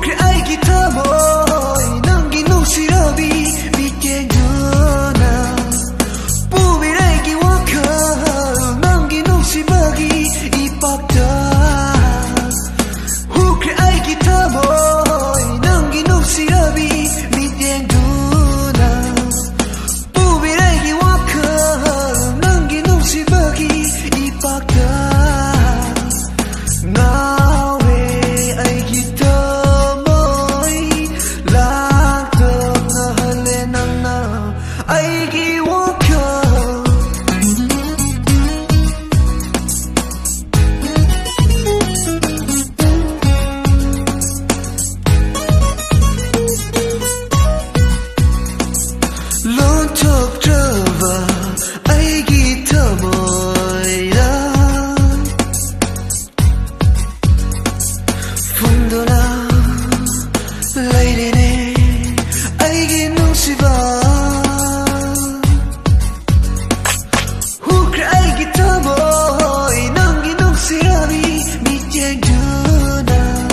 그래 알기 더머이 남긴 옷이러비 밑에 누나 부비라기 워커 남긴 옷이 버기 이뻤다 그래 알기 더머이 남긴 옷이러비 밑에 누나 부비라기 워커 남긴 옷이 버기 이뻤다 론톡 들어봐 알기 더 뭐야 폰도나 레이디네 알기 눈시봐 그래 알기 더 뭐이 남긴 눈시라비 밑에 누나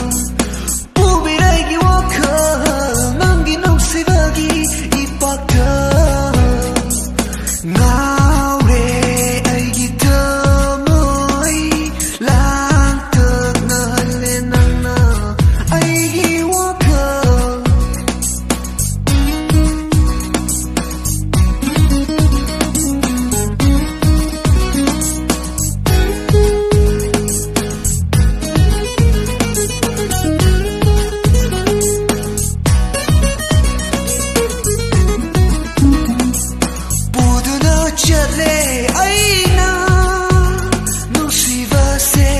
부비 알기 워커 남긴 눈시박이 이뻤다 나왜 알기 더머이 랑떡 나할래 낭나 알기 워커 Chale, ay na, nung si Vase,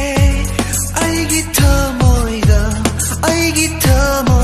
ay gita mo ida, ay gita mo.